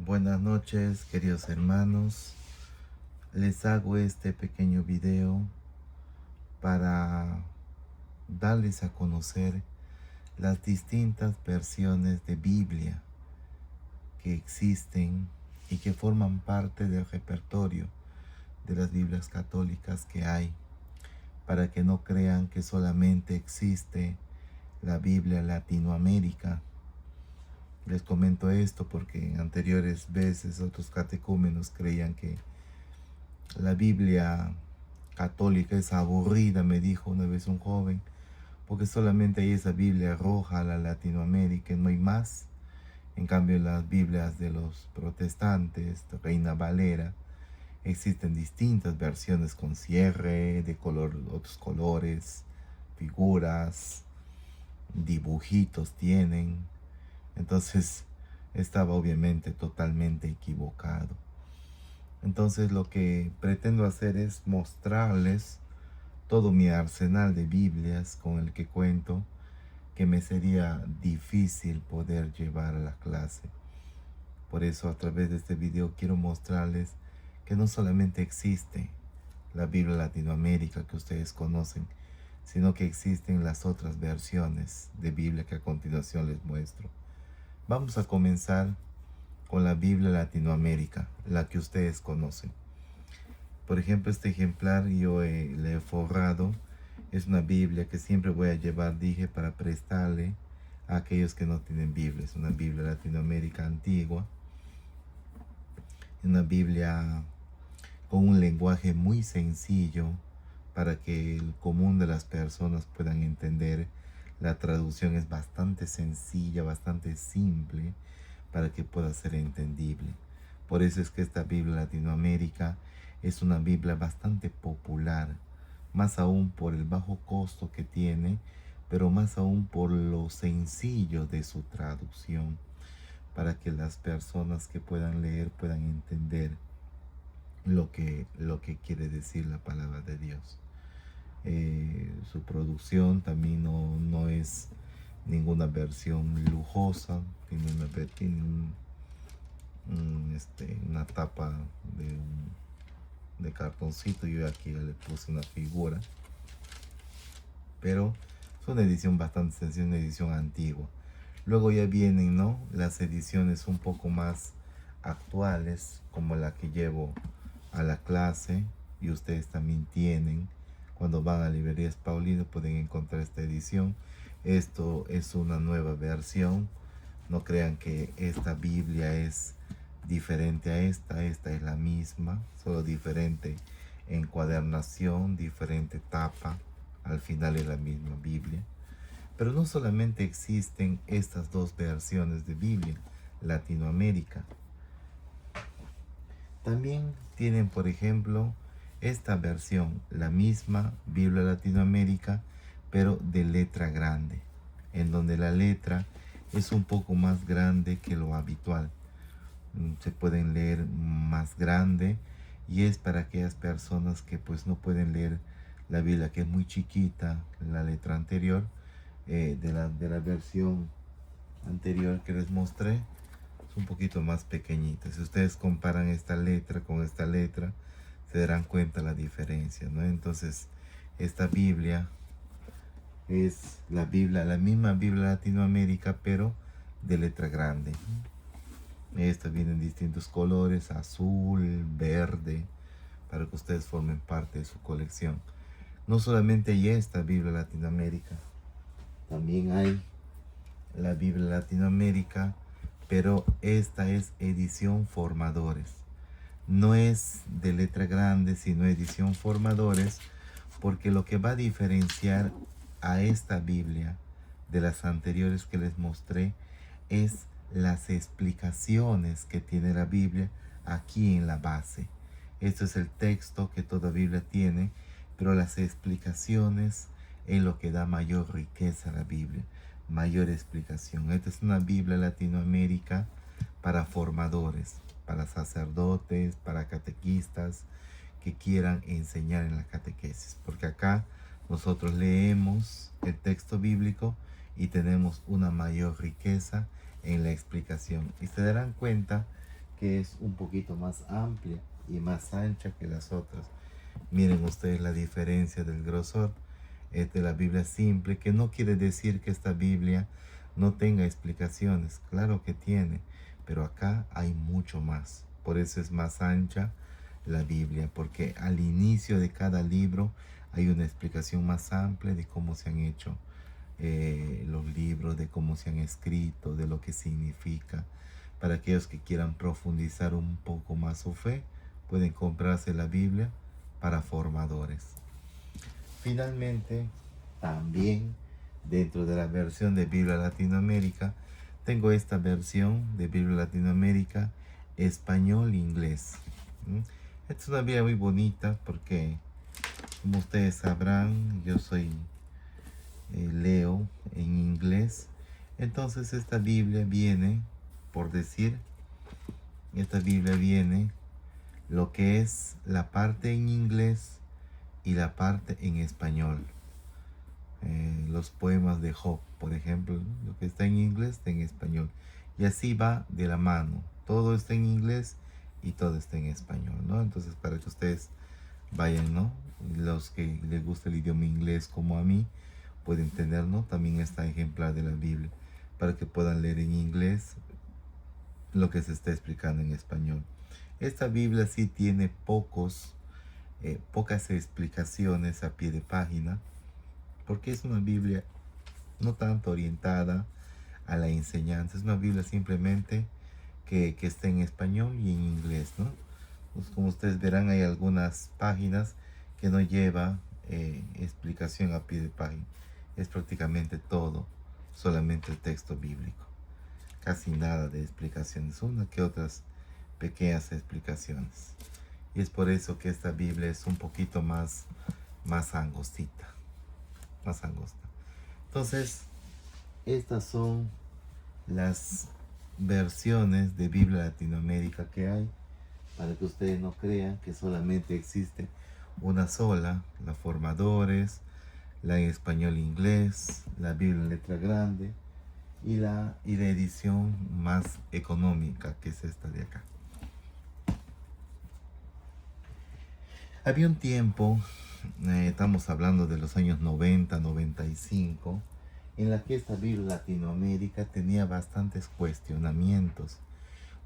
Buenas noches, queridos hermanos. Les hago este pequeño video para darles a conocer las distintas versiones de Biblia que existen y que forman parte del repertorio de las Biblias católicas que hay, para que no crean que solamente existe la Biblia Latinoamérica. Les comento esto porque en anteriores veces otros catecúmenos creían que la Biblia católica es aburrida, me dijo una vez un joven, porque solamente hay esa Biblia roja, la Latinoamérica, no hay más. En cambio, en las Biblias de los protestantes, de Reina Valera, existen distintas versiones con cierre, de color, otros colores, figuras, dibujitos tienen. Entonces, estaba obviamente totalmente equivocado. Entonces lo que pretendo hacer es mostrarles todo mi arsenal de Biblias con el que cuento, que me sería difícil poder llevar a la clase. Por eso a través de este video quiero mostrarles que no solamente existe la Biblia Latinoamérica que ustedes conocen, sino que existen las otras versiones de Biblia que a continuación les muestro. Vamos a comenzar con la Biblia Latinoamérica, la que ustedes conocen. Por ejemplo, este ejemplar le he forrado. Es una Biblia que siempre voy a llevar, dije, para prestarle a aquellos que no tienen Biblia. Es una Biblia Latinoamérica antigua. Una Biblia con un lenguaje muy sencillo para que el común de las personas puedan entender. La traducción es bastante sencilla, bastante simple, para que pueda ser entendible. Por eso es que esta Biblia Latinoamérica es una Biblia bastante popular, más aún por el bajo costo que tiene, pero más aún por lo sencillo de su traducción, para que las personas que puedan leer puedan entender lo que quiere decir la palabra de Dios. Su producción también no es ninguna versión lujosa, tiene una tapa de cartoncito. Yo aquí le puse una figura, pero es una edición bastante sencilla, una edición antigua. Luego ya vienen, ¿no?, las ediciones un poco más actuales, como la que llevo a la clase, y ustedes también tienen. Cuando van a librerías Paulino pueden encontrar esta edición. Esto es una nueva versión. No crean que esta Biblia es diferente a esta es la misma, solo diferente encuadernación, diferente tapa. Al final es la misma Biblia. Pero no solamente existen estas dos versiones de Biblia Latinoamérica. También tienen, por ejemplo, esta versión, la misma Biblia Latinoamérica, pero de letra grande, en donde la letra es un poco más grande que lo habitual. Se pueden leer más grande, y es para aquellas personas que pues no pueden leer la Biblia, que es muy chiquita, la letra anterior, de la versión anterior que les mostré, es un poquito más pequeñita. Si ustedes comparan esta letra con esta letra, se darán cuenta la diferencia, ¿no? Entonces, esta Biblia es la misma Biblia Latinoamérica, pero de letra grande. Esta viene en distintos colores, azul, verde, para que ustedes formen parte de su colección. No solamente hay esta Biblia Latinoamérica, también hay la Biblia Latinoamérica, pero esta es edición Formadores. No es de letra grande, sino edición Formadores, porque lo que va a diferenciar a esta Biblia de las anteriores que les mostré es las explicaciones que tiene la Biblia aquí en la base. Esto es el texto que toda Biblia tiene, pero las explicaciones es lo que da mayor riqueza a la Biblia, mayor explicación. Esta es una Biblia Latinoamérica para formadores, para sacerdotes, para catequistas que quieran enseñar en la catequesis, porque acá nosotros leemos el texto bíblico y tenemos una mayor riqueza en la explicación. Y se darán cuenta porque es un poquito más amplia y más ancha que las otras. Miren ustedes la diferencia del grosor. Es de la Biblia simple, que no quiere decir que esta Biblia no tenga explicaciones. Claro que tiene, pero acá hay mucho más. Por eso es más ancha la Biblia, porque al inicio de cada libro hay una explicación más amplia de cómo se han hecho los libros, de cómo se han escrito, de lo que significa. Para aquellos que quieran profundizar un poco más su fe, pueden comprarse la Biblia para formadores. Finalmente, también dentro de la versión de Biblia Latinoamérica, tengo esta versión de Biblia Latinoamérica español-inglés. Esta es una Biblia muy bonita porque, como ustedes sabrán, yo leo en inglés. Entonces esta Biblia viene, por decir, esta Biblia viene lo que es la parte en inglés y la parte en español. Los poemas de Job, por ejemplo, lo que está en inglés está en español. Y así va de la mano. Todo está en inglés y todo está en español, ¿no? Entonces, para que ustedes vayan, ¿no? Los que les gusta el idioma inglés como a mí, pueden tener, ¿no? También está ejemplar de la Biblia, para que puedan leer en inglés lo que se está explicando en español. Esta Biblia sí tiene pocas explicaciones a pie de página, porque es una Biblia no tanto orientada a la enseñanza. Es una Biblia simplemente que está en español y en inglés, ¿no? Pues como ustedes verán, hay algunas páginas que no lleva explicación a pie de página. Es prácticamente todo, solamente el texto bíblico. Casi nada de explicaciones, una que otras pequeñas explicaciones. Y es por eso que esta Biblia es un poquito más angostita, más angosta. Entonces, estas son las versiones de Biblia Latinoamérica que hay, para que ustedes no crean que solamente existe una sola, la Formadores, la en español e inglés, la Biblia en letra grande y la edición más económica, que es esta de acá. Había un tiempo, estamos hablando de los años 90, 95, en la que esta Biblia Latinoamérica tenía bastantes cuestionamientos.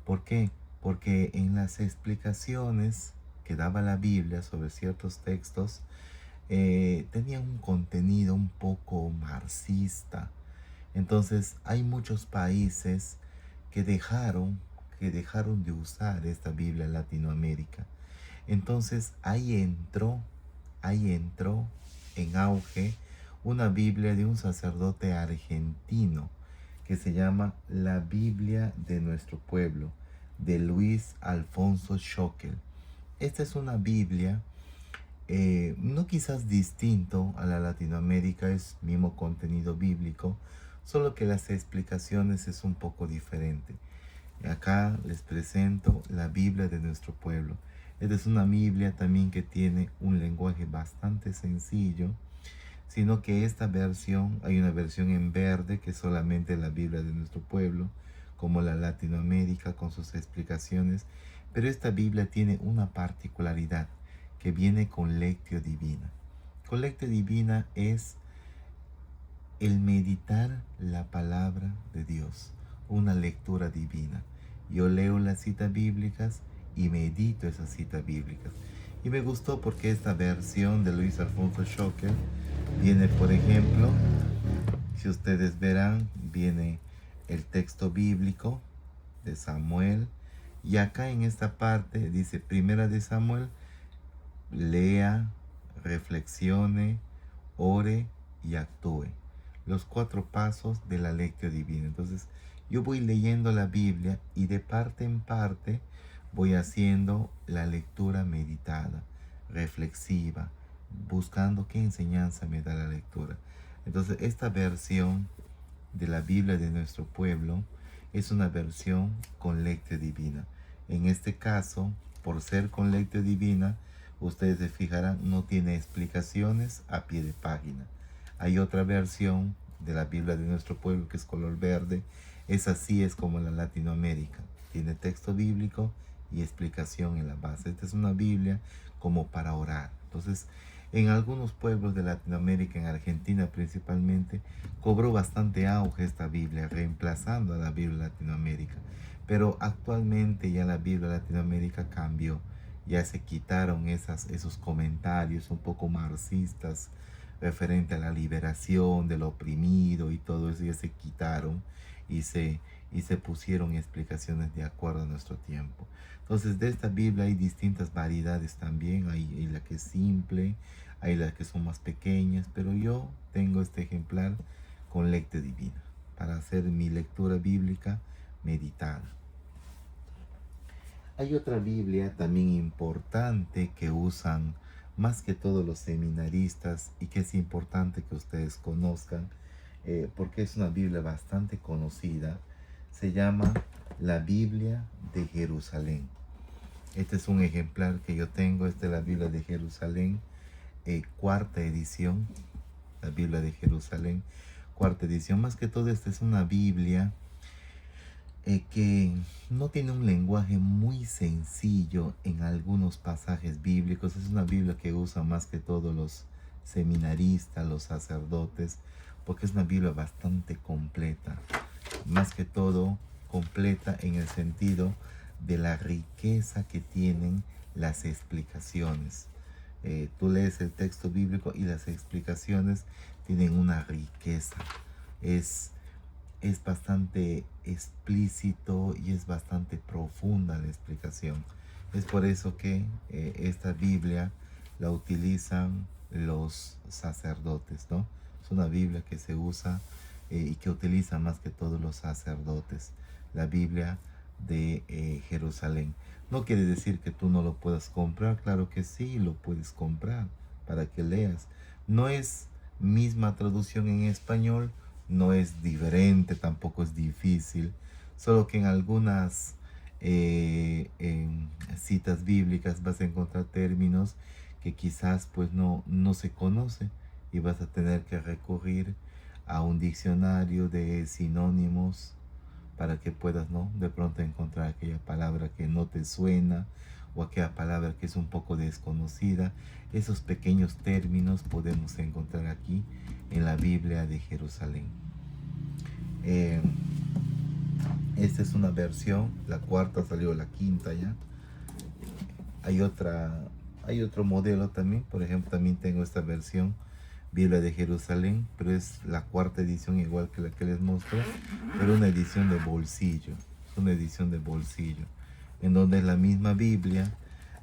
¿Por qué? Porque en las explicaciones que daba la Biblia sobre ciertos textos, tenía un contenido un poco marxista. Entonces hay muchos países que dejaron de usar esta Biblia en Latinoamérica. Entonces ahí entró en auge una Biblia de un sacerdote argentino que se llama La Biblia de Nuestro Pueblo, de Luis Alfonso Schockel. Esta es una Biblia, no quizás distinto a la Latinoamérica, es mismo contenido bíblico, solo que las explicaciones es un poco diferente. Acá les presento la Biblia de Nuestro Pueblo. Esta es una Biblia también que tiene un lenguaje bastante sencillo, sino que esta versión, hay una versión en verde que es solamente la Biblia de Nuestro Pueblo, como la Latinoamérica con sus explicaciones, pero esta Biblia tiene una particularidad que viene con Lectio Divina. Con Lectio Divina es el meditar la palabra de Dios, una lectura divina. Yo leo las citas bíblicas y medito esas citas bíblicas. Y me gustó porque esta versión de Luis Alfonso Schockel viene, por ejemplo, si ustedes verán, viene el texto bíblico de Samuel. Y acá en esta parte dice, primera de Samuel, lea, reflexione, ore y actúe. Los 4 pasos de la lectio divina. Entonces, yo voy leyendo la Biblia y de parte en parte voy haciendo la lectura meditada, reflexiva, buscando qué enseñanza me da la lectura. Entonces, esta versión de la Biblia de Nuestro Pueblo es una versión con lectio divina. En este caso, por ser con lectio divina, ustedes se fijarán, no tiene explicaciones a pie de página. Hay otra versión de la Biblia de Nuestro Pueblo que es color verde. Así es como la Latinoamérica. Tiene texto bíblico y explicación en la base. Esta es una Biblia como para orar. Entonces, en algunos pueblos de Latinoamérica, en Argentina principalmente, cobró bastante auge esta Biblia, reemplazando a la Biblia Latinoamérica. Pero actualmente ya la Biblia Latinoamérica cambió. Ya se quitaron esos comentarios un poco marxistas referente a la liberación del oprimido y todo eso, ya se quitaron y se pusieron explicaciones de acuerdo a nuestro tiempo. Entonces, de esta Biblia hay distintas variedades también. Hay la que es simple, hay las que son más pequeñas, pero yo tengo este ejemplar con lecte divina para hacer mi lectura bíblica meditada. Hay otra Biblia también importante que usan más que todos los seminaristas y que es importante que ustedes conozcan, porque es una Biblia bastante conocida. Se llama la Biblia de Jerusalén. Este es un ejemplar que yo tengo. Esta es la Biblia de Jerusalén, cuarta edición. La Biblia de Jerusalén, cuarta edición. Más que todo, esta es una Biblia que no tiene un lenguaje muy sencillo en algunos pasajes bíblicos. Es una Biblia que usan más que todo los seminaristas, los sacerdotes, porque es una Biblia bastante completa. Más que todo completa en el sentido de la riqueza que tienen las explicaciones. Tú lees el texto bíblico y las explicaciones tienen una riqueza. Es bastante explícito y es bastante profunda la explicación. Es por eso que esta Biblia la utilizan los sacerdotes, ¿no? Es una Biblia que se usa y que utilizan más que todos los sacerdotes. La Biblia de Jerusalén. No quiere decir que tú no lo puedas comprar. Claro que sí, lo puedes comprar para que leas. No es misma traducción en español, no es diferente, tampoco es difícil, solo que en algunas en citas bíblicas vas a encontrar términos que quizás pues no se conoce y vas a tener que recurrir a un diccionario de sinónimos para que puedas, ¿no?, de pronto encontrar aquella palabra que no te suena o aquella palabra que es un poco desconocida. Esos pequeños términos podemos encontrar aquí en la Biblia de Jerusalén. Esta es una versión, la cuarta salió, la quinta ya. Hay otro modelo también, por ejemplo, también tengo esta versión, Biblia de Jerusalén, pero es la cuarta edición igual que la que les mostré, pero una edición de bolsillo, es una edición de bolsillo, en donde es la misma Biblia.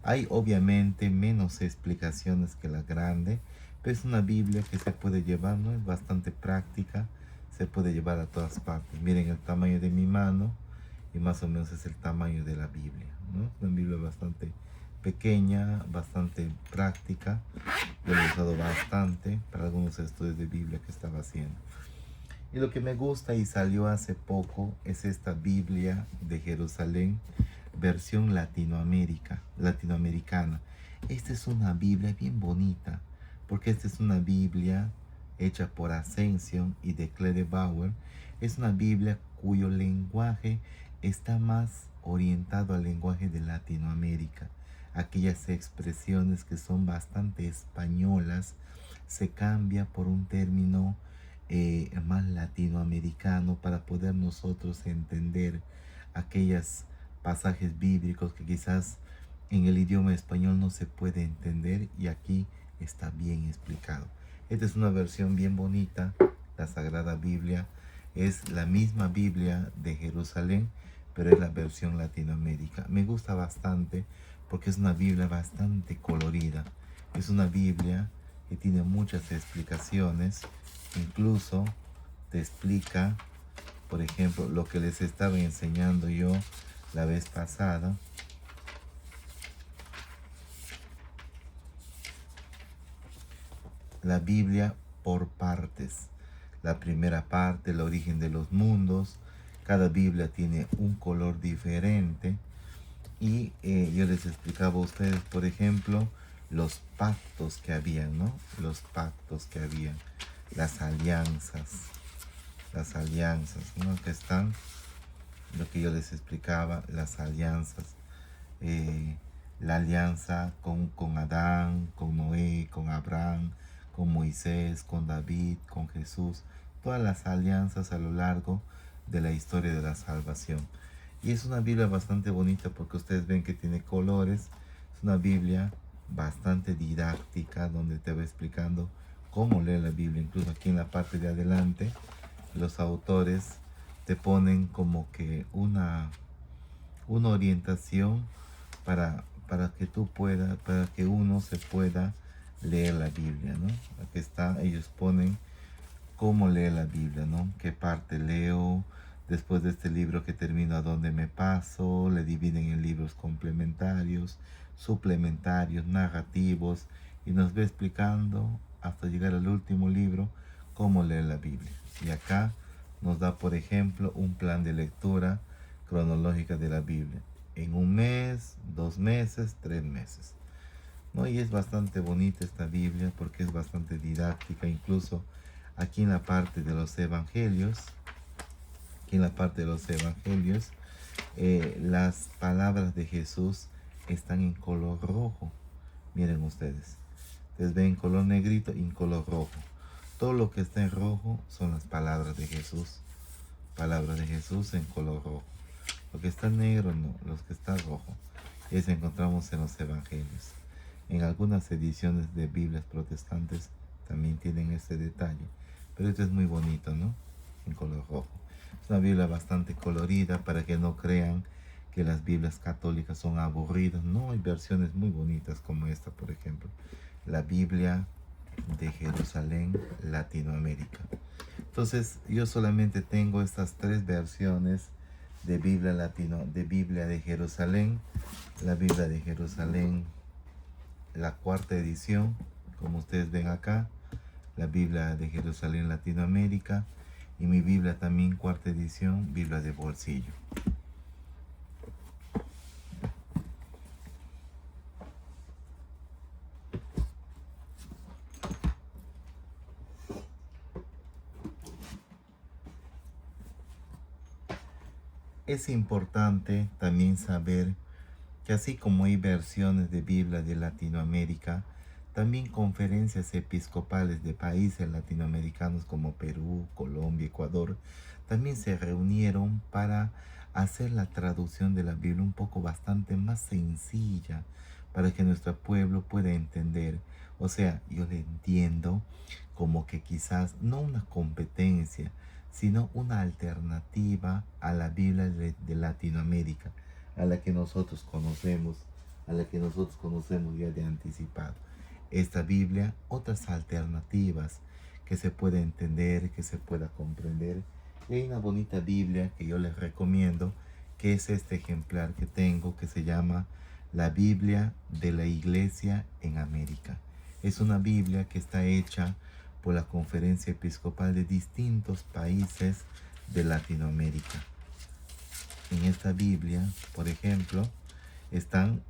Hay obviamente menos explicaciones que la grande, pero es una Biblia que se puede llevar, ¿no? Es bastante práctica, se puede llevar a todas partes. Miren el tamaño de mi mano y más o menos es el tamaño de la Biblia, ¿no? Es una Biblia bastante pequeña, bastante práctica. Yo lo he usado bastante para algunos estudios de Biblia que estaba haciendo. Y lo que me gusta y salió hace poco es esta Biblia de Jerusalén, versión latinoamericana. Esta es una Biblia bien bonita, porque esta es una Biblia hecha por Ascension y de Clare Bauer. Es una Biblia cuyo lenguaje está más orientado al lenguaje de Latinoamérica. Aquellas expresiones que son bastante españolas se cambia por un término más latinoamericano para poder nosotros entender aquellos pasajes bíblicos que quizás en el idioma español no se puede entender, y aquí está bien explicado. Esta es una versión bien bonita. La Sagrada Biblia es la misma Biblia de Jerusalén, pero es la versión Latinoamérica. Me gusta bastante porque es una Biblia bastante colorida. Es una Biblia que tiene muchas explicaciones. Incluso te explica, por ejemplo, lo que les estaba enseñando yo la vez pasada. La Biblia por partes. La primera parte, el origen de los mundos. Cada Biblia tiene un color diferente. Y yo les explicaba a ustedes, por ejemplo, los pactos que habían, ¿no? Los pactos que habían, las alianzas. las alianzas, ¿no? Que están, lo que yo les explicaba, las alianzas. La alianza con Adán, con Noé, con Abraham, con Moisés, con David, con Jesús. Todas las alianzas a lo largo de la historia de la salvación. Y es una Biblia bastante bonita porque ustedes ven que tiene colores. Es una Biblia bastante didáctica donde te va explicando cómo leer la Biblia. Incluso aquí en la parte de adelante los autores te ponen como que una orientación para que tú puedas, para que uno se pueda leer la Biblia, ¿no? Aquí está, ellos ponen cómo leer la Biblia, ¿no? ¿Qué parte leo? Después de este libro que termino, ¿a dónde me paso? Le dividen en libros complementarios, suplementarios, narrativos, y nos va explicando hasta llegar al último libro cómo leer la Biblia. Y acá nos da, por ejemplo, un plan de lectura cronológica de la Biblia. En un mes, 2 meses, 3 meses. ¿No? Y es bastante bonita esta Biblia porque es bastante didáctica. Incluso aquí en la parte de los evangelios, las palabras de Jesús están en color rojo. Miren ustedes. Ustedes ven en color negrito y en color rojo. Todo lo que está en rojo son las palabras de Jesús. Palabras de Jesús en color rojo. Lo que está negro no, los que está rojo. Y eso encontramos en los evangelios. En algunas ediciones de Biblias protestantes también tienen este detalle. Pero esto es muy bonito, ¿no? En color rojo. Es una Biblia bastante colorida para que no crean que las Biblias católicas son aburridas. No, hay versiones muy bonitas como esta, por ejemplo. La Biblia de Jerusalén, Latinoamérica. Entonces, yo solamente tengo estas 3 versiones de Biblia de Jerusalén. La Biblia de Jerusalén, la 4ª edición, como ustedes ven acá. La Biblia de Jerusalén, Latinoamérica. Y mi Biblia también, 4ª edición, Biblia de bolsillo. Es importante también saber que así como hay versiones de Biblia de Latinoamérica, también conferencias episcopales de países latinoamericanos como Perú, Colombia, Ecuador, también se reunieron para hacer la traducción de la Biblia un poco bastante más sencilla para que nuestro pueblo pueda entender. O sea, yo le entiendo como que quizás no una competencia, sino una alternativa a la Biblia de Latinoamérica, a la que nosotros conocemos, ya de anticipado. Esta Biblia, otras alternativas que se pueda entender, que se pueda comprender. Y hay una bonita Biblia que yo les recomiendo, que es este ejemplar que tengo, que se llama La Biblia de la Iglesia en América. Es una Biblia que está hecha por la Conferencia Episcopal de distintos países de Latinoamérica. En esta Biblia, por ejemplo, están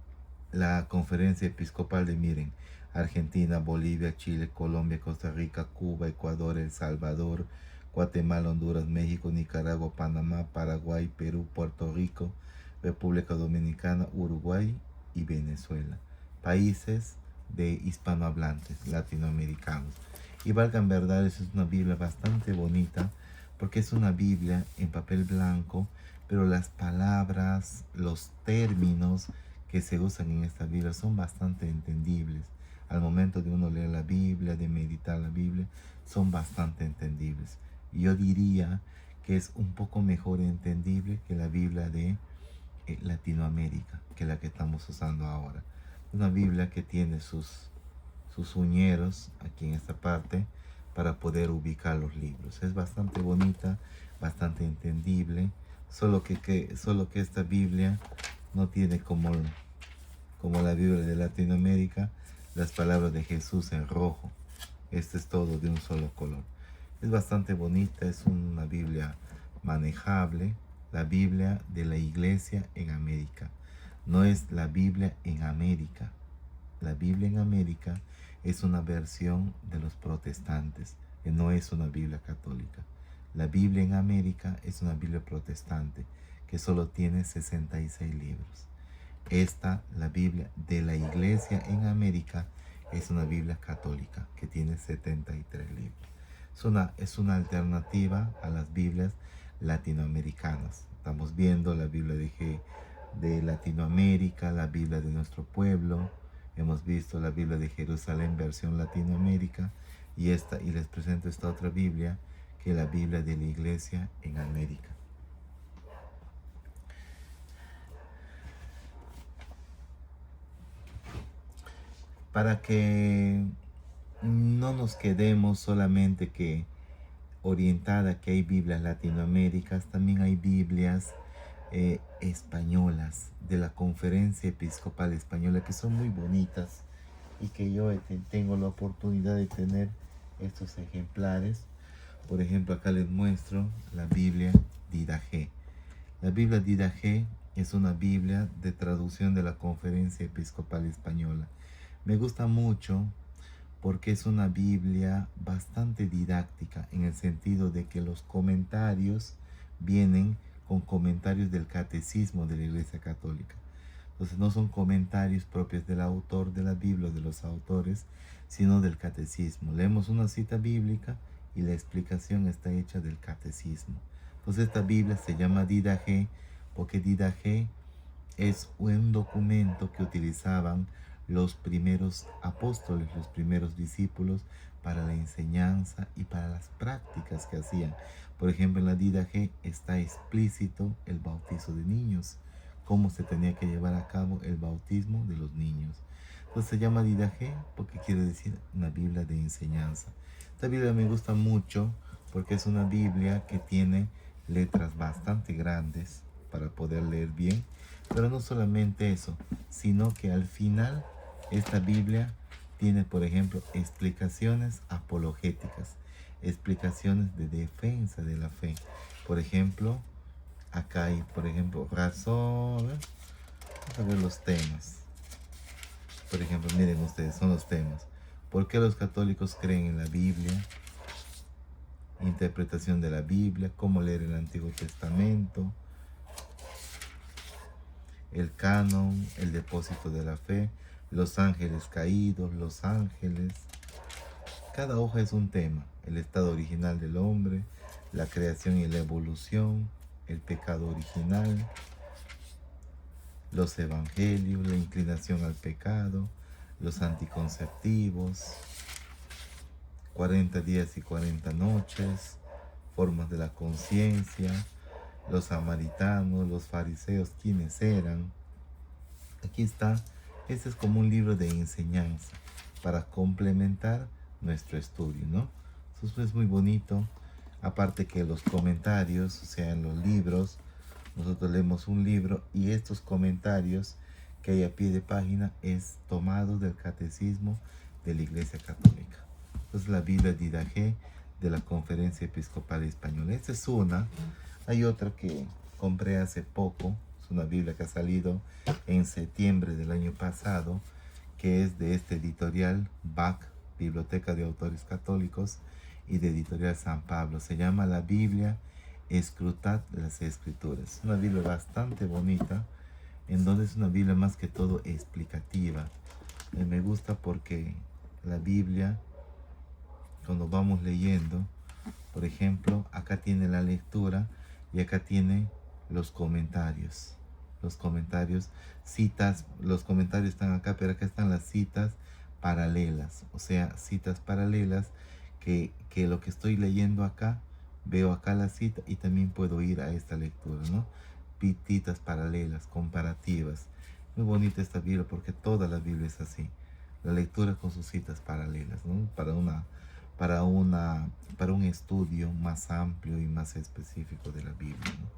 la Conferencia Episcopal de, miren, Argentina, Bolivia, Chile, Colombia, Costa Rica, Cuba, Ecuador, El Salvador, Guatemala, Honduras, México, Nicaragua, Panamá, Paraguay, Perú, Puerto Rico, República Dominicana, Uruguay y Venezuela. Países de hispanohablantes latinoamericanos. Y valgan verdad, es una Biblia bastante bonita porque es una Biblia en papel blanco, pero las palabras, los términos que se usan en esta Biblia son bastante entendibles. Al momento de uno leer la Biblia, de meditar la Biblia, son bastante entendibles. Y yo diría que es un poco mejor entendible que la Biblia de Latinoamérica, que la que estamos usando ahora. Una Biblia que tiene sus uñeros aquí en esta parte para poder ubicar los libros. Es bastante bonita, bastante entendible, solo que esta Biblia no tiene como la Biblia de Latinoamérica las palabras de Jesús en rojo. Este es todo de un solo color. Es bastante bonita, es una Biblia manejable, la Biblia de la Iglesia en América. No es la Biblia en América. La Biblia en América es una versión de los protestantes, que no es una Biblia católica. La Biblia en América es una Biblia protestante que solo tiene 66 libros. Esta, la Biblia de la Iglesia en América, es una Biblia católica que tiene 73 libros. Es una alternativa a las Biblias latinoamericanas. Estamos viendo la Biblia de Latinoamérica, la Biblia de nuestro pueblo. Hemos visto la Biblia de Jerusalén versión Latinoamérica y les presento esta otra Biblia, que es la Biblia de la Iglesia en América. Para que no nos quedemos solamente que orientada que hay Biblias latinoaméricas, también hay Biblias españolas de la Conferencia Episcopal Española, que son muy bonitas y que yo tengo la oportunidad de tener estos ejemplares. Por ejemplo, acá les muestro la Biblia Didache. La Biblia Didache es una Biblia de traducción de la Conferencia Episcopal Española. Me gusta mucho porque es una Biblia bastante didáctica, en el sentido de que los comentarios vienen con comentarios del catecismo de la Iglesia Católica. Entonces no son comentarios propios del autor de la Biblia, de los autores, sino del catecismo. Leemos una cita bíblica y la explicación está hecha del catecismo. Entonces esta Biblia se llama Didache porque Didache es un documento que utilizaban los primeros apóstoles, los primeros discípulos, para la enseñanza y para las prácticas que hacían. Por ejemplo, en la Didache está explícito el bautizo de niños, cómo se tenía que llevar a cabo el bautismo de los niños. Entonces se llama Didache porque quiere decir una Biblia de enseñanza. Esta Biblia me gusta mucho porque es una Biblia que tiene letras bastante grandes para poder leer bien. Pero no solamente eso, sino que al final esta Biblia tiene, por ejemplo, explicaciones apologéticas, explicaciones de defensa de la fe. Por ejemplo, acá hay, por ejemplo, razón. Vamos a ver los temas. Por ejemplo, miren ustedes, son los temas. ¿Por qué los católicos creen en la Biblia? Interpretación de la Biblia, cómo leer el Antiguo Testamento, el canon, el depósito de la fe, los ángeles caídos, los ángeles. Cada hoja es un tema: el estado original del hombre, la creación y la evolución, el pecado original, los evangelios, la inclinación al pecado, los anticonceptivos, 40 días y 40 noches, formas de la conciencia, los samaritanos, los fariseos, quiénes eran. Aquí está, este es como un libro de enseñanza para complementar nuestro estudio, ¿no? Eso es muy bonito. Aparte que los comentarios, o sea, en los libros, nosotros leemos un libro y estos comentarios que hay a pie de página es tomado del catecismo de la Iglesia Católica. Entonces la Biblia Didache de la Conferencia Episcopal Española. Esta es una. Hay otra que compré hace poco. Es una Biblia que ha salido en septiembre del año pasado, que es de este editorial BAC, Biblioteca de Autores Católicos, y de editorial San Pablo. Se llama la Biblia Escrutad las Escrituras. Una Biblia bastante bonita, en donde es una Biblia más que todo explicativa. Me gusta porque la Biblia, cuando vamos leyendo, por ejemplo, acá tiene la lectura y acá tiene los comentarios. Los comentarios, citas, los comentarios están acá, pero acá están las citas paralelas. O sea, citas paralelas que lo que estoy leyendo acá, veo acá la cita y también puedo ir a esta lectura, ¿no? Citas paralelas, comparativas. Muy bonita esta Biblia porque toda la Biblia es así. La lectura con sus citas paralelas, ¿no? Para un estudio más amplio y más específico de la Biblia, ¿no?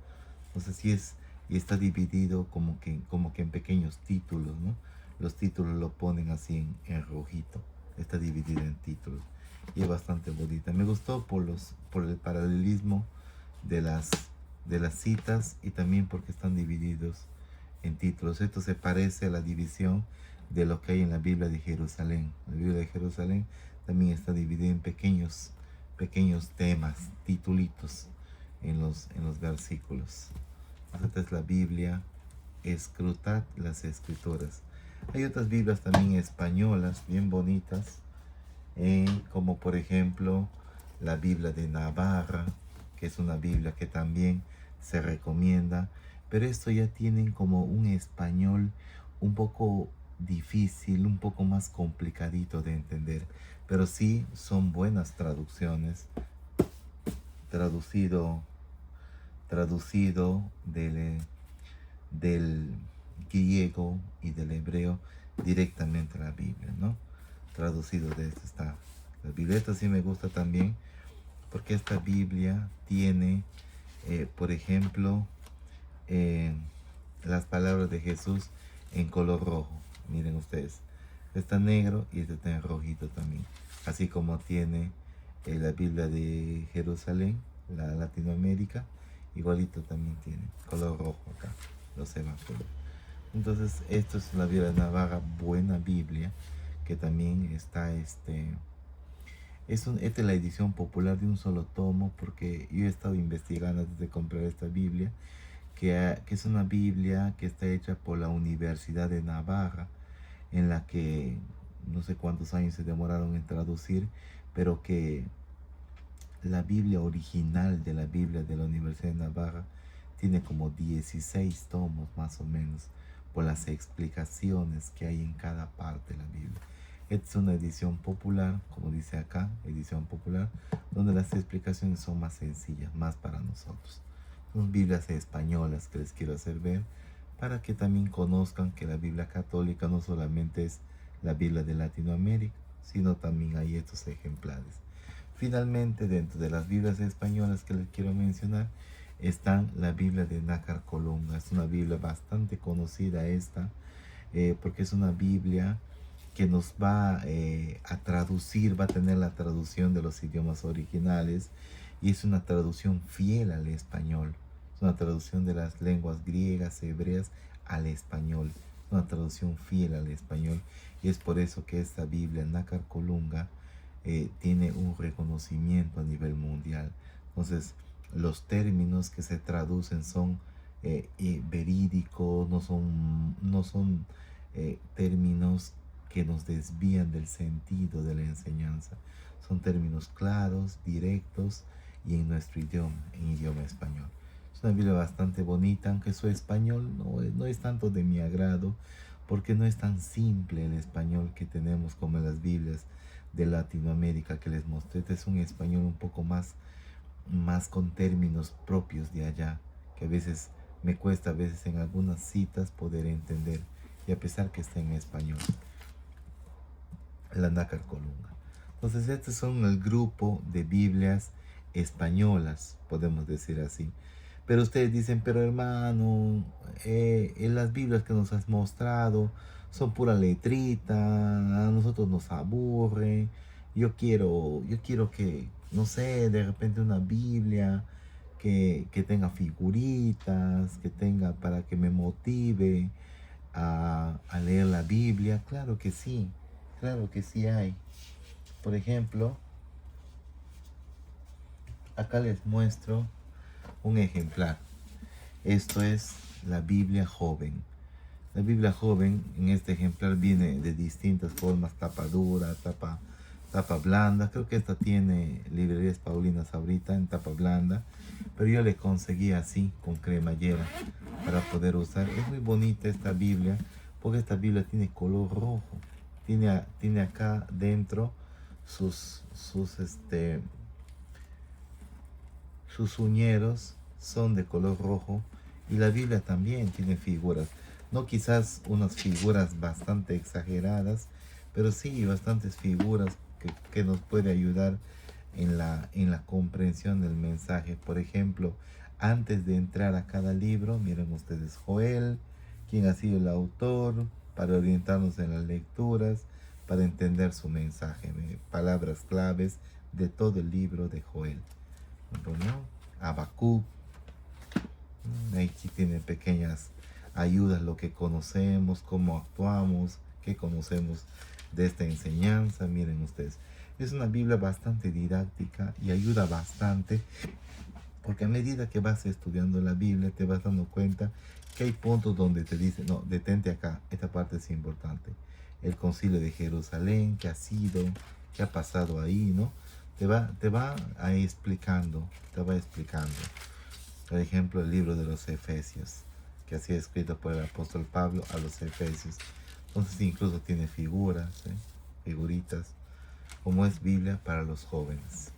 Entonces sí y está dividido como que en pequeños títulos, ¿no? Los títulos lo ponen así en rojito. Está dividido en títulos y es bastante bonita. Me gustó por el paralelismo de las citas y también porque están divididos en títulos. Esto se parece a la división de lo que hay en la Biblia de Jerusalén. La Biblia de Jerusalén también está dividida en pequeños pequeños temas, titulitos en los versículos. Esta es la Biblia, escrutad las escrituras. Hay otras Biblias también españolas, bien bonitas, como por ejemplo la Biblia de Navarra, que es una Biblia que también se recomienda, pero esto ya tienen como un español un poco difícil, un poco más complicadito de entender, pero sí son buenas traducciones, traducido del griego y del hebreo directamente a la Biblia, ¿no? Traducido de esto está. La Biblia esta sí me gusta también porque esta Biblia tiene, por ejemplo, las palabras de Jesús en color rojo. Miren ustedes, está negro y este está en rojito también. Así como tiene la Biblia de Jerusalén, la Latinoamérica, igualito también tiene color rojo acá, los evangelios. Entonces, esto es la Biblia de Navarra, buena Biblia, que también está esta es la edición popular de un solo tomo, porque yo he estado investigando antes de comprar esta Biblia, que es una Biblia que está hecha por la Universidad de Navarra, en la que no sé cuántos años se demoraron en traducir, pero que la Biblia original de la Biblia de la Universidad de Navarra tiene como 16 tomos más o menos, por las explicaciones que hay en cada parte de la Biblia. Esta es una edición popular, como dice acá, edición popular, donde las explicaciones son más sencillas, más para nosotros. Son Biblias españolas que les quiero hacer ver, para que también conozcan que la Biblia católica no solamente es la Biblia de Latinoamérica, sino también hay estos ejemplares. Finalmente, dentro de las Biblias españolas que les quiero mencionar, están la Biblia de Nácar Colunga. Es una Biblia bastante conocida esta, porque es una Biblia que nos va a traducir, va a tener la traducción de los idiomas originales, y es una traducción fiel al español. Es una traducción de las lenguas griegas, hebreas al español. Es una traducción fiel al español, y es por eso que esta Biblia, Nácar Colunga, tiene un reconocimiento a nivel mundial. Entonces, los términos que se traducen son verídicos, no son términos que nos desvían del sentido de la enseñanza. Son términos claros, directos y en nuestro idioma, en idioma español. Es una Biblia bastante bonita, aunque su español no es tanto de mi agrado, porque no es tan simple el español que tenemos como en las Biblias de Latinoamérica que les mostré. Este es un español un poco más con términos propios de allá, que a veces me cuesta, a veces en algunas citas poder entender, y a pesar que está en español, la Nácar Colunga. Entonces, estos son el grupo de Biblias españolas, podemos decir así. Pero ustedes dicen, pero hermano, en las Biblias que nos has mostrado son pura letrita, a nosotros nos aburre. Yo quiero que, no sé, de repente una Biblia que tenga figuritas, que tenga para que me motive a leer la Biblia. Claro que sí hay. Por ejemplo, acá les muestro un ejemplar. Esto es la Biblia joven. La Biblia joven en este ejemplar viene de distintas formas: tapa dura, tapa blanda. Creo que esta tiene Librerías Paulinas ahorita en tapa blanda, pero yo le conseguí así con cremallera para poder usar. Es muy bonita esta Biblia, porque esta Biblia tiene color rojo. Tiene acá dentro sus uñeros son de color rojo, y la Biblia también tiene figuras. No quizás unas figuras bastante exageradas, pero sí bastantes figuras que nos puede ayudar en la comprensión del mensaje. Por ejemplo, antes de entrar a cada libro, miren ustedes Joel, quién ha sido el autor, para orientarnos en las lecturas, para entender su mensaje, palabras claves de todo el libro de Joel. Bueno, Habacuc, aquí tiene pequeñas ayudas, lo que conocemos, cómo actuamos, qué conocemos de esta enseñanza. Miren ustedes, Es una Biblia bastante didáctica y ayuda bastante, porque a medida que vas estudiando la Biblia te vas dando cuenta que hay puntos donde te dice, no, detente acá, esta parte es importante. El concilio de Jerusalén, qué ha sido, qué ha pasado ahí, ¿no? Te va ahí explicando, te va explicando. Por ejemplo, el libro de los Efesios, que ha sido escrito por el apóstol Pablo a los Efesios. Entonces incluso tiene figuras, figuritas, como es Biblia para los jóvenes.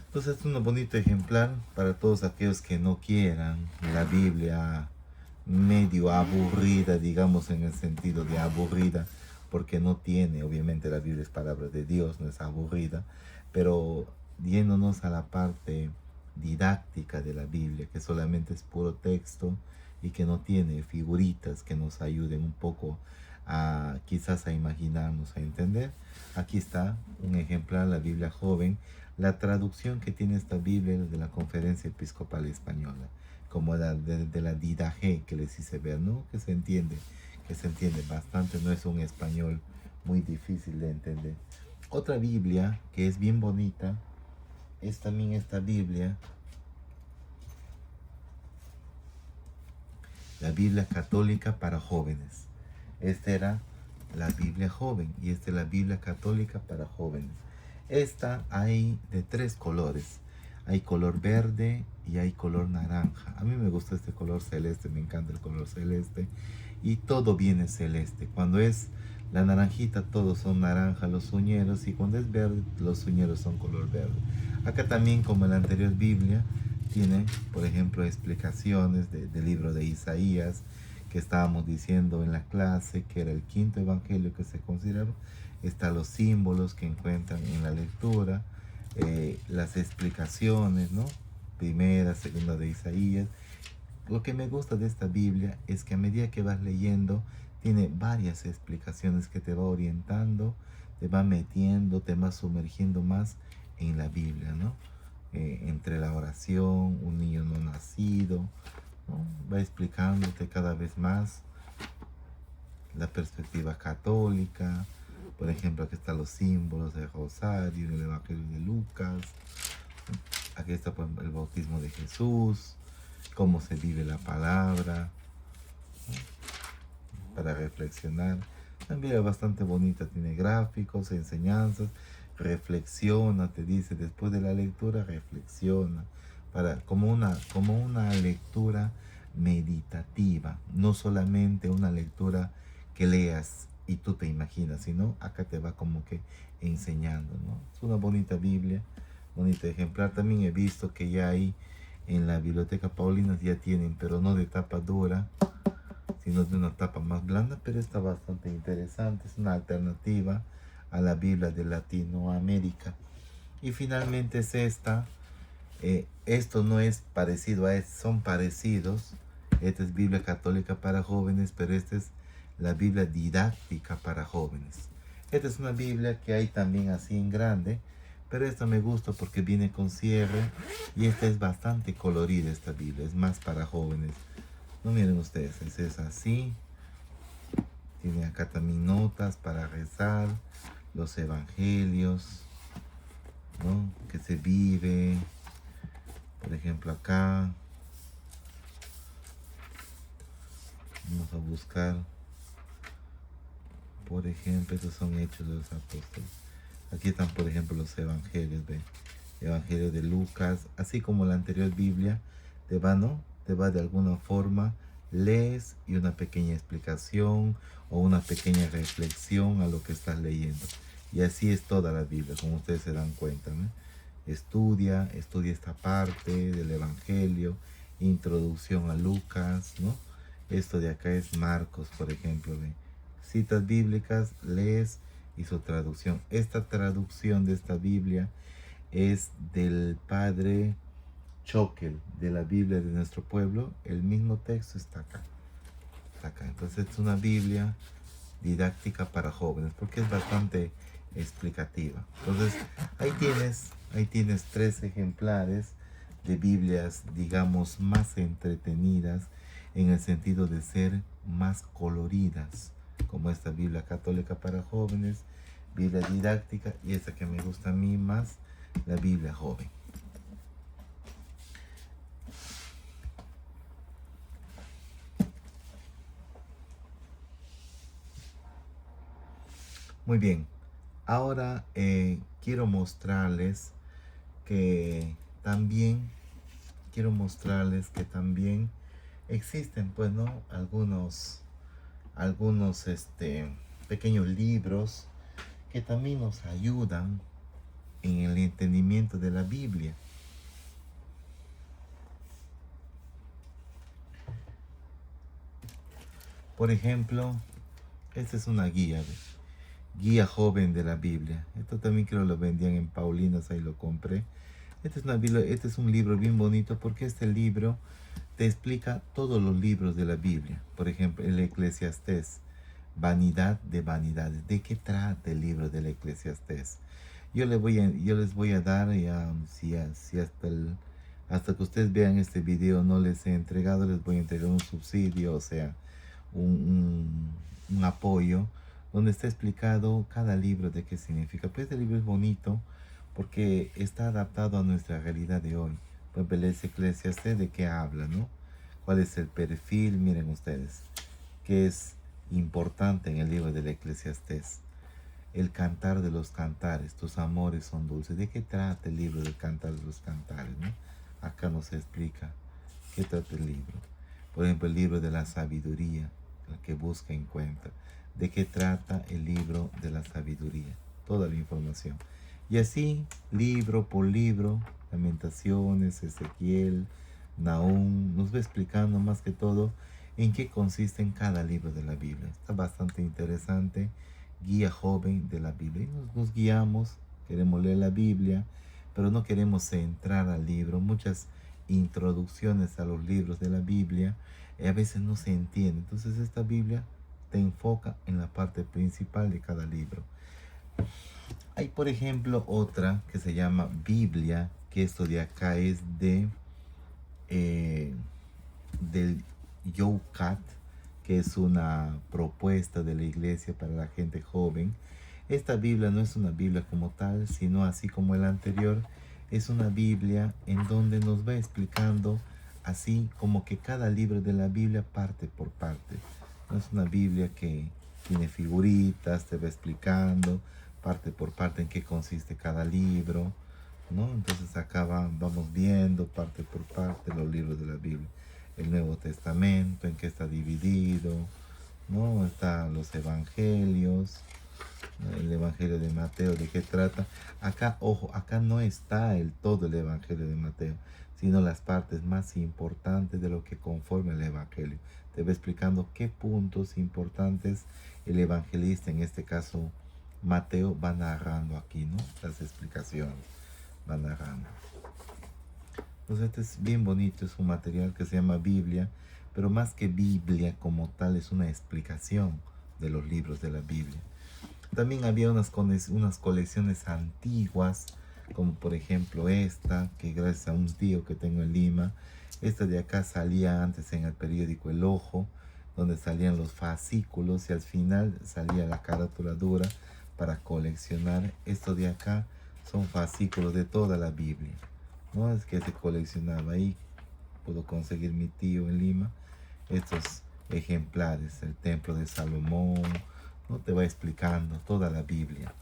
Entonces es un bonito ejemplar para todos aquellos que no quieran la Biblia medio aburrida, digamos en el sentido de aburrida, porque no tiene, obviamente la Biblia es palabra de Dios, no es aburrida, pero yéndonos a la parte didáctica de la Biblia, que solamente es puro texto y que no tiene figuritas que nos ayuden un poco a quizás a imaginarnos, a entender. Aquí está un ejemplar, la Biblia joven, la traducción que tiene esta Biblia de la Conferencia Episcopal Española, como la de la Didache que les hice ver, ¿no? Que se entiende bastante, no es un español muy difícil de entender. Otra Biblia que es bien bonita es también esta Biblia, la Biblia Católica para Jóvenes. Esta era la Biblia joven y esta es la Biblia Católica para Jóvenes. Esta hay de 3 colores. Hay color verde y hay color naranja. A mí me gusta este color celeste, me encanta el color celeste. Y todo viene celeste. Cuando es la naranjita, todos son naranja los uñeros. Y cuando es verde, los uñeros son color verde. Acá también, como en la anterior Biblia, tiene, por ejemplo, explicaciones del libro de Isaías, que estábamos diciendo en la clase, que era el 5.º evangelio que se consideró. Están los símbolos que encuentran en la lectura, las explicaciones, ¿no? Primera, segunda de Isaías. Lo que me gusta de esta Biblia es que a medida que vas leyendo, tiene varias explicaciones que te va orientando, te va metiendo, te va sumergiendo más en la Biblia, ¿no? Entre la oración, un niño no nacido, ¿no? Va explicándote cada vez más la perspectiva católica. Por ejemplo, aquí están los símbolos del rosario, en el Evangelio de Lucas. Aquí está el bautismo de Jesús, cómo se vive la palabra, ¿no? Para reflexionar. También es bastante bonita, tiene gráficos, enseñanzas, reflexiona, te dice, después de la lectura, reflexiona, como una lectura meditativa, no solamente una lectura que leas y tú te imaginas, sino acá te va como que enseñando, ¿no? Es una bonita Biblia, bonito ejemplar. También he visto que ya hay en la Biblioteca Paulinas, ya tienen, pero no de tapa dura, sino de una tapa más blanda, pero está bastante interesante, es una alternativa a la Biblia de Latinoamérica. Y finalmente es esta. Esto no es parecido a esto, son parecidos. Esta es Biblia Católica para Jóvenes, pero esta es la Biblia Didáctica para Jóvenes. Esta es una Biblia que hay también así en grande, pero esta me gusta porque viene con cierre y esta es bastante colorida, esta Biblia, es más para jóvenes. No, miren ustedes, es así. Tiene acá también notas para rezar, los evangelios, ¿no? Que se vive. Por ejemplo, acá vamos a buscar, por ejemplo, estos son Hechos de los Apóstoles. Aquí están, por ejemplo, los evangelios, ¿ve? Evangelio de Lucas, así como la anterior Biblia, te va, ¿no? Te va de alguna forma, lees y una pequeña explicación o una pequeña reflexión a lo que estás leyendo. Y así es toda la Biblia, como ustedes se dan cuenta, ¿no? Estudia esta parte del Evangelio, introducción a Lucas, ¿no? Esto de acá es Marcos, por ejemplo, ¿ve? Citas bíblicas, lees y su traducción. Esta traducción de esta Biblia es del padre Choquel, de la Biblia de nuestro pueblo. El mismo texto está acá. Está acá. Entonces es una Biblia didáctica para jóvenes porque es bastante explicativa. Entonces ahí tienes 3 ejemplares de Biblias, digamos, más entretenidas en el sentido de ser más coloridas, como esta Biblia Católica para Jóvenes, Biblia didáctica, y esta que me gusta a mí más, la Biblia joven. Muy bien, ahora quiero mostrarles que también, existen, pues, ¿no? Algunos pequeños libros que también nos ayudan en el entendimiento de la Biblia. Por ejemplo, esta es una guía joven de la Biblia. Esto también creo lo vendían en Paulinas, ahí lo compré. Este es un libro bien bonito porque este libro te explica todos los libros de la Biblia. Por ejemplo, el Eclesiastés, vanidad de vanidades. ¿De qué trata el libro del Eclesiastés? Yo les voy a dar, si hasta que ustedes vean este video no les he entregado, les voy a entregar un subsidio, o sea, un apoyo, donde está explicado cada libro de qué significa. Pues este libro es bonito porque está adaptado a nuestra realidad de hoy. Pues el Eclesiastés, ¿de qué habla, no? ¿Cuál es el perfil? Miren ustedes, qué es importante en el libro del Eclesiastés. El cantar de los cantares, tus amores son dulces. ¿De qué trata el libro del cantar de los cantares, no? Acá nos explica qué trata el libro. Por ejemplo, el libro de la sabiduría, el que busca encuentra. ¿De qué trata el libro de la sabiduría? Toda la información. Y así, libro por libro, Lamentaciones, Ezequiel, Nahum, nos va explicando más que todo en qué consiste en cada libro de la Biblia. Está bastante interesante. Guía joven de la Biblia. Y nos guiamos, queremos leer la Biblia, pero no queremos entrar al libro. Muchas introducciones a los libros de la Biblia a veces no se entiende. Entonces esta Biblia te enfoca en la parte principal de cada libro. Hay, por ejemplo, otra que se llama Biblia, que esto de acá es del YOUCAT, que es una propuesta de la iglesia para la gente joven. Esta Biblia no es una Biblia como tal, sino así como el anterior, es una Biblia en donde nos va explicando así como que cada libro de la Biblia parte por parte. No es una Biblia que tiene figuritas, te va explicando parte por parte en qué consiste cada libro, ¿no? Entonces acá vamos viendo parte por parte los libros de la Biblia. El Nuevo Testamento, en qué está dividido, ¿no? Están los evangelios, ¿no? El Evangelio de Mateo, ¿de qué trata? Acá, ojo, acá no está todo el Evangelio de Mateo, sino las partes más importantes de lo que conforma el Evangelio. Te va explicando qué puntos importantes el evangelista, en este caso Mateo, va narrando aquí, ¿no? Las explicaciones va narrando. Entonces este es bien bonito, es un material que se llama Biblia, pero más que Biblia como tal es una explicación de los libros de la Biblia. También había unas colecciones antiguas, como por ejemplo esta, que gracias a un tío que tengo en Lima, esta de acá salía antes en el periódico El Ojo, donde salían los fascículos y al final salía la carátula dura para coleccionar. Esto de acá son fascículos de toda la Biblia, ¿no? Es que se coleccionaba ahí, pudo conseguir mi tío en Lima, estos ejemplares, el templo de Salomón, ¿no? Te va explicando toda la Biblia.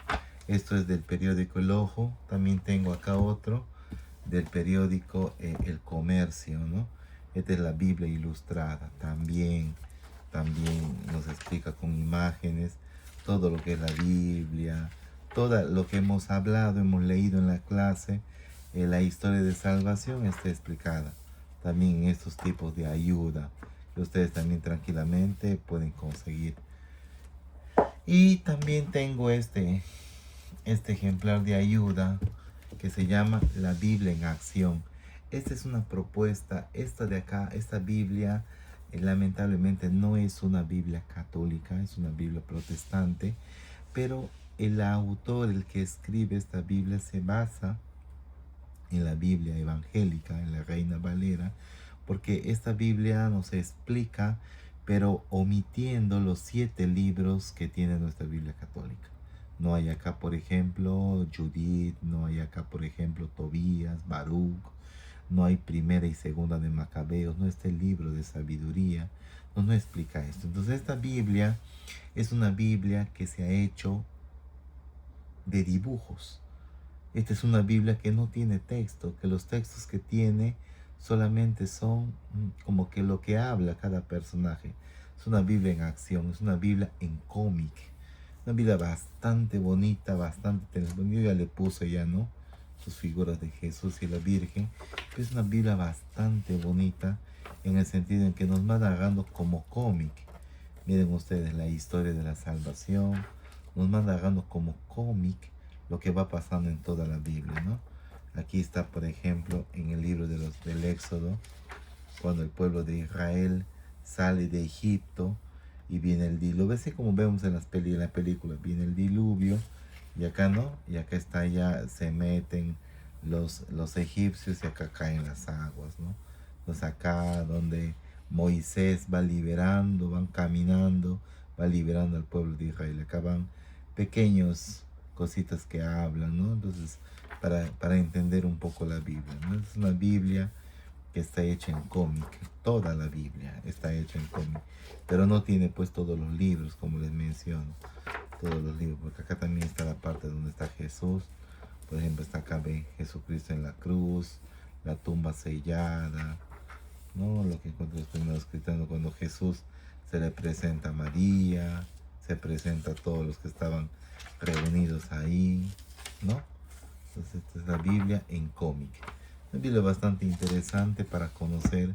Esto es del periódico El Ojo. También tengo acá otro del periódico El Comercio, ¿no? Esta es la Biblia ilustrada. También nos explica con imágenes todo lo que es la Biblia, todo lo que hemos hablado, hemos leído en la clase. La historia de salvación está explicada también en estos tipos de ayuda que ustedes también tranquilamente pueden conseguir. Y también tengo este ejemplar de ayuda que se llama La Biblia en Acción. Esta es una propuesta, esta de acá, esta Biblia, lamentablemente no es una Biblia católica, es una Biblia protestante, pero el autor, el que escribe esta Biblia, se basa en la Biblia evangélica, en la Reina Valera, porque esta Biblia nos explica, pero omitiendo los 7 libros que tiene nuestra Biblia católica. No hay acá, por ejemplo, Judith, no hay acá, por ejemplo, Tobías, Baruch, no hay primera y segunda de Macabeos, no está el libro de sabiduría, no explica esto. Entonces esta Biblia es una Biblia que se ha hecho de dibujos. Esta es una Biblia que no tiene texto, que los textos que tiene solamente son como que lo que habla cada personaje. Es una Biblia en acción, es una Biblia en cómic. Una Biblia bastante bonita, bastante interesante. Yo ya le puse ya, ¿no? Sus figuras de Jesús y la Virgen. Pero es una Biblia bastante bonita en el sentido en que nos va narrando como cómic. Miren ustedes la historia de la salvación. Nos va narrando como cómic lo que va pasando en toda la Biblia, ¿no? Aquí está, por ejemplo, en el libro del Éxodo, cuando el pueblo de Israel sale de Egipto y viene el diluvio. Así como vemos en la película, viene el diluvio y acá no, y acá está ya, se meten los egipcios y acá caen las aguas, ¿no? Entonces acá donde Moisés va liberando, van caminando, va liberando al pueblo de Israel. Acá van pequeños cositas que hablan, ¿no? Entonces, para entender un poco la Biblia, ¿no? Es una Biblia que está hecha en cómic, toda la Biblia está hecha en cómic, pero no tiene pues todos los libros, como les menciono, todos los libros, porque acá también está la parte donde está Jesús. Por ejemplo, está acá, ve Jesucristo en la cruz, la tumba sellada, ¿no? Lo que encuentran los primeros cristianos cuando Jesús se le presenta a María, se presenta a todos los que estaban reunidos ahí, ¿no? Entonces esta es la Biblia en cómic. Una Biblia bastante interesante para conocer,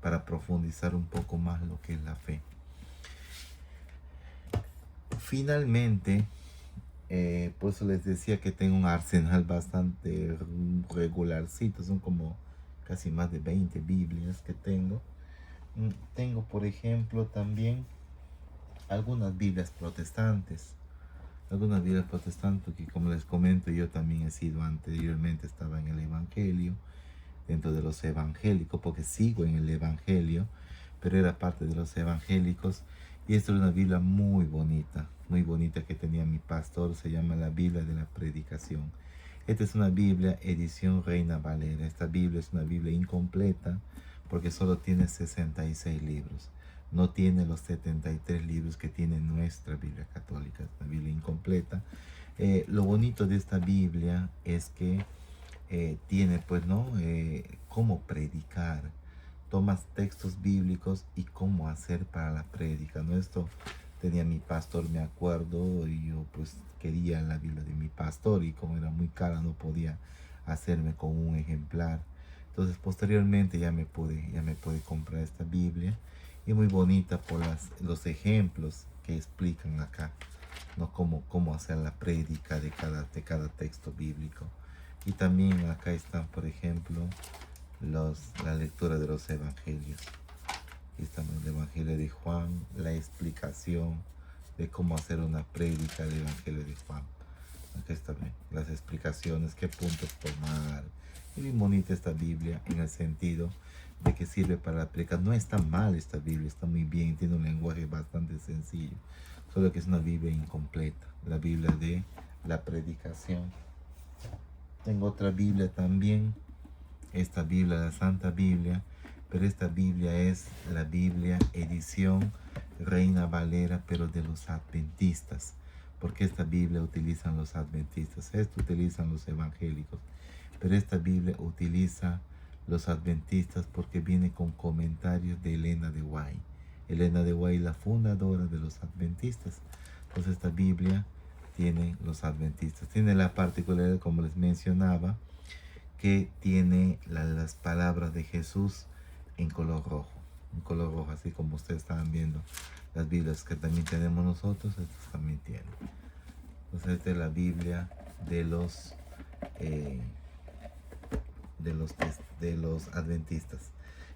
para profundizar un poco más lo que es la fe. Finalmente, por eso les decía que tengo un arsenal bastante regularcito, son como casi más de 20 Biblias que tengo. Tengo, por ejemplo, también algunas Biblias protestantes. Algunas Biblias protestantes, porque como les comento, yo también he sido anteriormente, estaba en el Evangelio, dentro de los evangélicos, porque sigo en el Evangelio, pero era parte de los evangélicos. Y esta es una Biblia muy bonita que tenía mi pastor, se llama la Biblia de la Predicación. Esta es una Biblia edición Reina Valera. Esta Biblia es una Biblia incompleta porque solo tiene 66 libros. No tiene los 73 libros que tiene nuestra Biblia católica. Es una Biblia incompleta. Lo bonito de esta Biblia es que tiene pues, ¿no? Cómo predicar. Tomas textos bíblicos y cómo hacer para la prédica, ¿no? Esto tenía mi pastor, me acuerdo, y yo pues quería la Biblia de mi pastor y como era muy cara no podía hacerme con un ejemplar. Entonces posteriormente ya me pude comprar esta Biblia y muy bonita por los ejemplos que explican acá, ¿no? Cómo hacer la prédica de cada texto bíblico. Y también acá están, por ejemplo, la lectura de los evangelios. Aquí está el evangelio de Juan, la explicación de cómo hacer una prédica del evangelio de Juan. Aquí están las explicaciones, qué puntos tomar. Y bien bonita esta Biblia en el sentido de que sirve para la prédica. No está mal esta Biblia, está muy bien, tiene un lenguaje bastante sencillo. Solo que es una Biblia incompleta, la Biblia de la predicación. Tengo otra Biblia también, esta Biblia, la Santa Biblia, pero esta Biblia es la Biblia edición Reina Valera, pero de los adventistas, porque esta Biblia utilizan los adventistas, esto utilizan los evangélicos, pero esta Biblia utiliza los adventistas porque viene con comentarios de Elena de White. Elena de White, la fundadora de los adventistas. Entonces esta Biblia tiene los adventistas, tiene la particularidad, como les mencionaba, que tiene las palabras de Jesús en color rojo, así como ustedes estaban viendo las Biblias que también tenemos nosotros, estas también tienen. Entonces esta es la Biblia de los adventistas.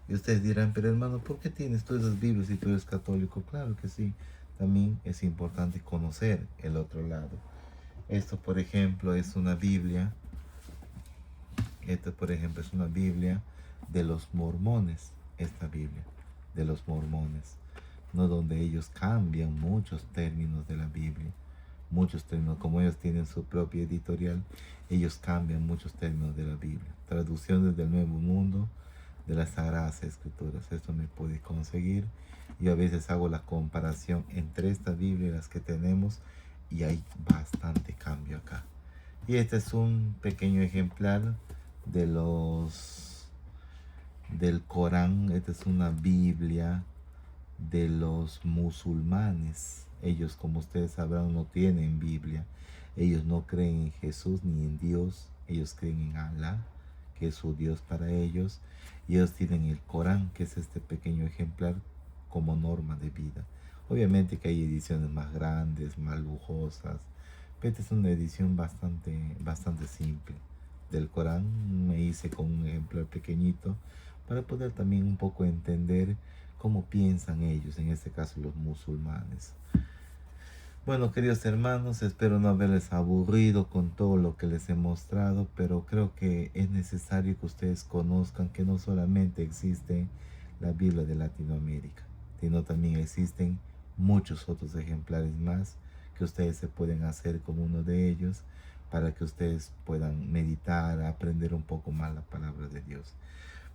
Y ustedes dirán, pero hermano, ¿por qué tienes todas esas Biblias si tú eres católico? Claro que sí, también es importante conocer el otro lado. Esto, por ejemplo, es una Biblia. Esta, por ejemplo, es una Biblia de los mormones. Esta Biblia de los mormones, no, donde ellos cambian muchos términos de la Biblia, muchos términos. Como ellos tienen su propia editorial, ellos cambian muchos términos de la Biblia. Traducciones del Nuevo Mundo, de las Sagradas Escrituras. Esto me puede conseguir. Yo a veces hago la comparación entre esta Biblia y las que tenemos y hay bastante cambio acá. Y este es un pequeño ejemplar de del Corán. Esta es una Biblia de los musulmanes. Ellos, como ustedes sabrán, no tienen Biblia. Ellos no creen en Jesús ni en Dios. Ellos creen en Alá, que es su Dios para ellos. Y ellos tienen el Corán, que es este pequeño ejemplar, como norma de vida. Obviamente que hay ediciones más grandes, más lujosas. Pero esta es una edición bastante simple del Corán. Me hice con un ejemplar pequeñito para poder también un poco entender cómo piensan ellos, en este caso los musulmanes. Bueno, queridos hermanos, espero no haberles aburrido con todo lo que les he mostrado, pero creo que es necesario que ustedes conozcan que no solamente existe la Biblia de Latinoamérica, sino también existen muchos otros ejemplares más que ustedes se pueden hacer con uno de ellos para que ustedes puedan meditar, aprender un poco más la palabra de Dios.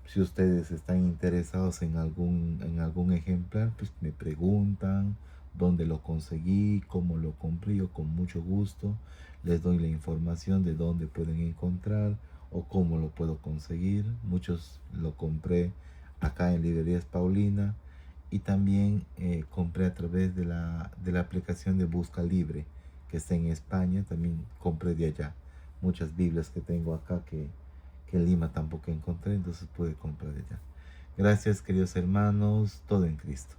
Si ustedes están interesados en algún ejemplar, pues me preguntan dónde lo conseguí, cómo lo compré. Yo con mucho gusto les doy la información de dónde pueden encontrar o cómo lo puedo conseguir. Muchos lo compré acá en Librerías Paulina y también compré a través de la aplicación de Busca Libre que está en España. También compré de allá muchas Biblias que tengo acá que en Lima tampoco encontré, entonces pude comprar de allá. Gracias, queridos hermanos, todo en Cristo.